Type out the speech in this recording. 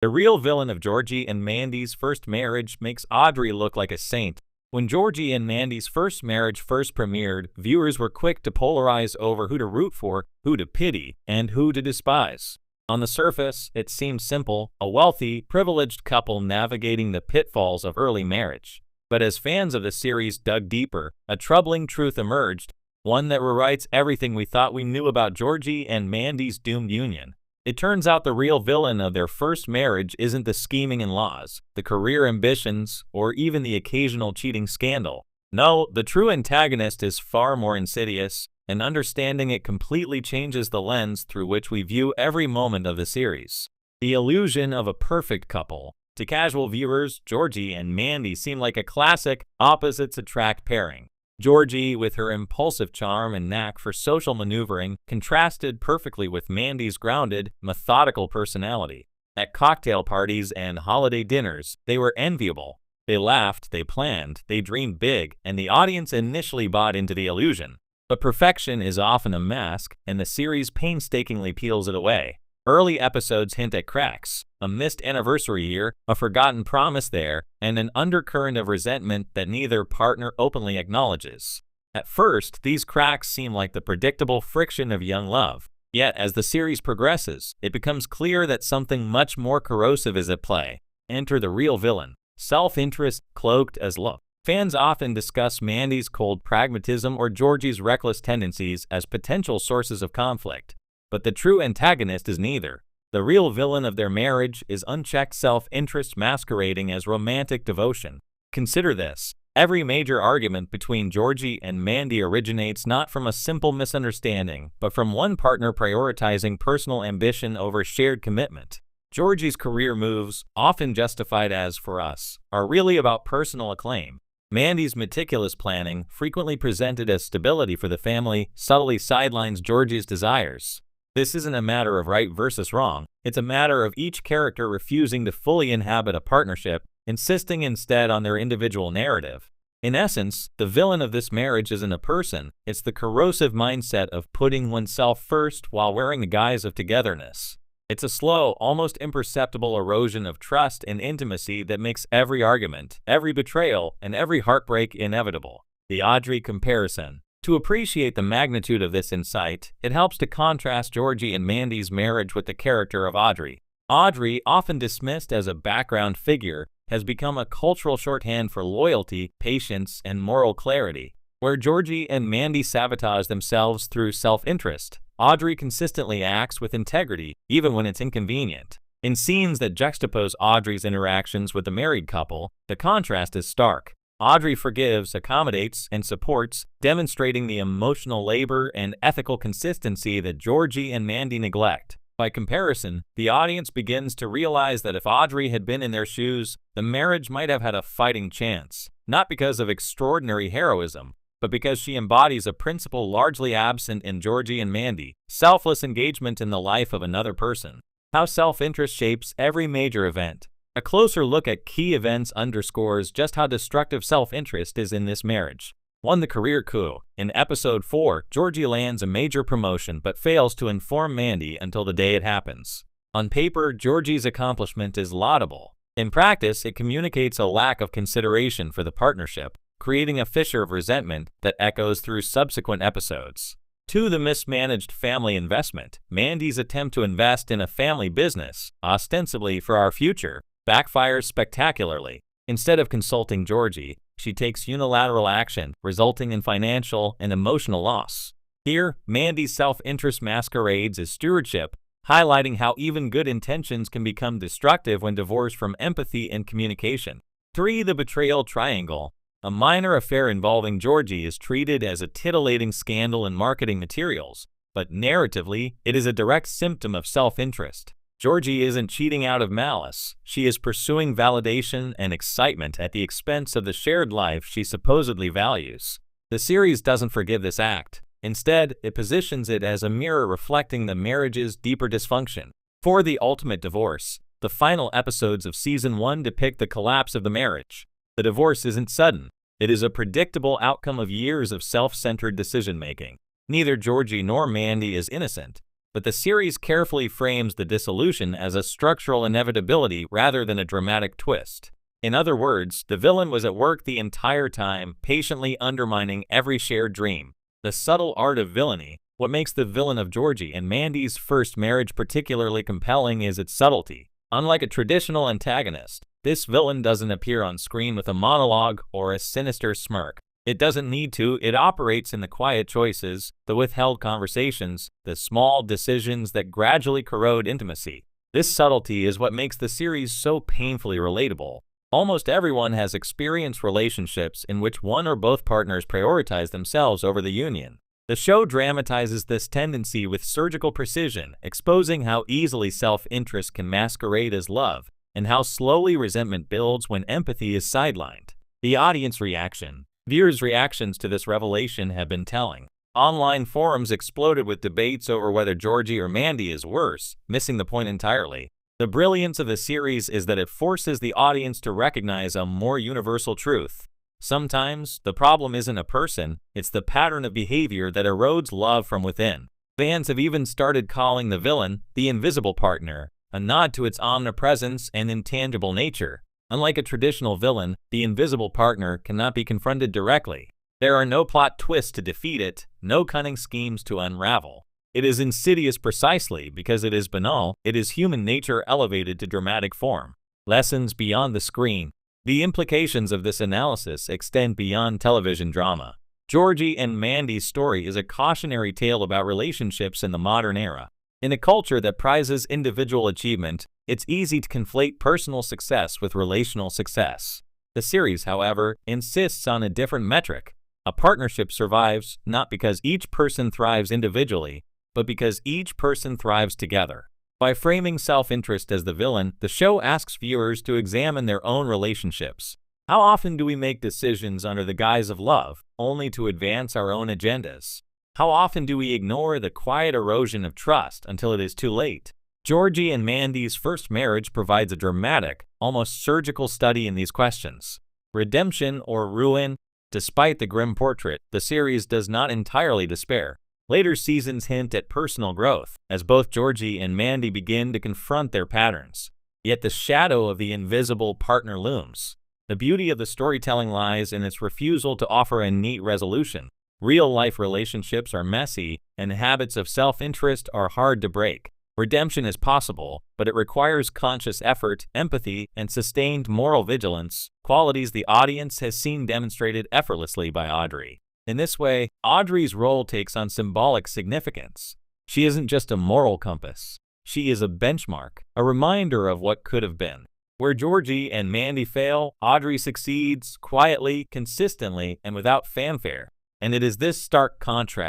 The real villain of Georgie and Mandy's first marriage makes Audrey look like a saint. When Georgie and Mandy's first marriage first premiered, viewers were quick to polarize over who to root for, who to pity, and who to despise. On the surface, it seemed simple, a wealthy, privileged couple navigating the pitfalls of early marriage. But as fans of the series dug deeper, a troubling truth emerged, one that rewrites everything we thought we knew about Georgie and Mandy's doomed union. It turns out the real villain of their first marriage isn't the scheming in-laws, the career ambitions, or even the occasional cheating scandal. No, the true antagonist is far more insidious, and understanding it completely changes the lens through which we view every moment of the series. The illusion of a perfect couple. To casual viewers, Georgie and Mandy seem like a classic opposites attract pairing. Georgie, with her impulsive charm and knack for social maneuvering, contrasted perfectly with Mandy's grounded, methodical personality. At cocktail parties and holiday dinners, they were enviable. They laughed, they planned, they dreamed big, and the audience initially bought into the illusion. But perfection is often a mask, and the series painstakingly peels it away. Early episodes hint at cracks, a missed anniversary year, a forgotten promise there, and an undercurrent of resentment that neither partner openly acknowledges. At first, these cracks seem like the predictable friction of young love. Yet, as the series progresses, it becomes clear that something much more corrosive is at play. Enter the real villain, self-interest cloaked as love. Fans often discuss Mandy's cold pragmatism or Georgie's reckless tendencies as potential sources of conflict. But the true antagonist is neither. The real villain of their marriage is unchecked self-interest masquerading as romantic devotion. Consider this. Every major argument between Georgie and Mandy originates not from a simple misunderstanding, but from one partner prioritizing personal ambition over shared commitment. Georgie's career moves, often justified as "for us," are really about personal acclaim. Mandy's meticulous planning, frequently presented as stability for the family, subtly sidelines Georgie's desires. This isn't a matter of right versus wrong, it's a matter of each character refusing to fully inhabit a partnership, insisting instead on their individual narrative. In essence, the villain of this marriage isn't a person, it's the corrosive mindset of putting oneself first while wearing the guise of togetherness. It's a slow, almost imperceptible erosion of trust and intimacy that makes every argument, every betrayal, and every heartbreak inevitable. The Audrey comparison. To appreciate the magnitude of this insight, it helps to contrast Georgie and Mandy's marriage with the character of Audrey. Audrey, often dismissed as a background figure, has become a cultural shorthand for loyalty, patience, and moral clarity. Where Georgie and Mandy sabotage themselves through self-interest, Audrey consistently acts with integrity, even when it's inconvenient. In scenes that juxtapose Audrey's interactions with the married couple, the contrast is stark. Audrey forgives, accommodates, and supports, demonstrating the emotional labor and ethical consistency that Georgie and Mandy neglect. By comparison, the audience begins to realize that if Audrey had been in their shoes, the marriage might have had a fighting chance, not because of extraordinary heroism, but because she embodies a principle largely absent in Georgie and Mandy: selfless engagement in the life of another person. How self-interest shapes every major event. A closer look at key events underscores just how destructive self-interest is in this marriage. 1. The career coup. In episode 4, Georgie lands a major promotion but fails to inform Mandy until the day it happens. On paper, Georgie's accomplishment is laudable. In practice, it communicates a lack of consideration for the partnership, creating a fissure of resentment that echoes through subsequent episodes. 2. The mismanaged family investment. Mandy's attempt to invest in a family business, ostensibly for our future, backfires spectacularly. Instead of consulting Georgie, she takes unilateral action, resulting in financial and emotional loss. Here, Mandy's self-interest masquerades as stewardship, highlighting how even good intentions can become destructive when divorced from empathy and communication. 3. The betrayal triangle. A minor affair involving Georgie is treated as a titillating scandal in marketing materials, but narratively, it is a direct symptom of self-interest. Georgie isn't cheating out of malice. She is pursuing validation and excitement at the expense of the shared life she supposedly values. The series doesn't forgive this act. Instead, it positions it as a mirror reflecting the marriage's deeper dysfunction. 4. The ultimate divorce. The final episodes of Season 1 depict the collapse of the marriage. The divorce isn't sudden. It is a predictable outcome of years of self-centered decision-making. Neither Georgie nor Mandy is innocent. but the series carefully frames the dissolution as a structural inevitability rather than a dramatic twist. In other words, the villain was at work the entire time, patiently undermining every shared dream. The subtle art of villainy. What makes the villain of Georgie and Mandy's first marriage particularly compelling is its subtlety. Unlike a traditional antagonist, this villain doesn't appear on screen with a monologue or a sinister smirk. It doesn't need to. It operates in the quiet choices, the withheld conversations, the small decisions that gradually corrode intimacy. This subtlety is what makes the series so painfully relatable. Almost everyone has experienced relationships in which one or both partners prioritize themselves over the union. The show dramatizes this tendency with surgical precision, exposing how easily self-interest can masquerade as love, and how slowly resentment builds when empathy is sidelined. The audience reaction. Viewers' reactions to this revelation have been telling. Online forums exploded with debates over whether Georgie or Mandy is worse, missing the point entirely. The brilliance of the series is that it forces the audience to recognize a more universal truth. Sometimes, the problem isn't a person, it's the pattern of behavior that erodes love from within. Fans have even started calling the villain the invisible partner, a nod to its omnipresence and intangible nature. Unlike a traditional villain, the invisible partner cannot be confronted directly. There are no plot twists to defeat it, no cunning schemes to unravel. It is insidious precisely because it is banal. It is human nature elevated to dramatic form. Lessons beyond the screen. The implications of this analysis extend beyond television drama. Georgie and Mandy's story is a cautionary tale about relationships in the modern era. In a culture that prizes individual achievement, it's easy to conflate personal success with relational success. The series, however, insists on a different metric. A partnership survives not because each person thrives individually, but because each person thrives together. By framing self-interest as the villain, the show asks viewers to examine their own relationships. How often do we make decisions under the guise of love, only to advance our own agendas? How often do we ignore the quiet erosion of trust until it is too late? Georgie and Mandy's first marriage provides a dramatic, almost surgical study in these questions. Redemption or ruin? Despite the grim portrait, the series does not entirely despair. Later seasons hint at personal growth, as both Georgie and Mandy begin to confront their patterns. Yet the shadow of the invisible partner looms. The beauty of the storytelling lies in its refusal to offer a neat resolution. Real-life relationships are messy, and habits of self-interest are hard to break. Redemption is possible, but it requires conscious effort, empathy, and sustained moral vigilance, qualities the audience has seen demonstrated effortlessly by Audrey. In this way, Audrey's role takes on symbolic significance. She isn't just a moral compass. She is a benchmark, a reminder of what could have been. Where Georgie and Mandy fail, Audrey succeeds, quietly, consistently, and without fanfare. And it is this stark contrast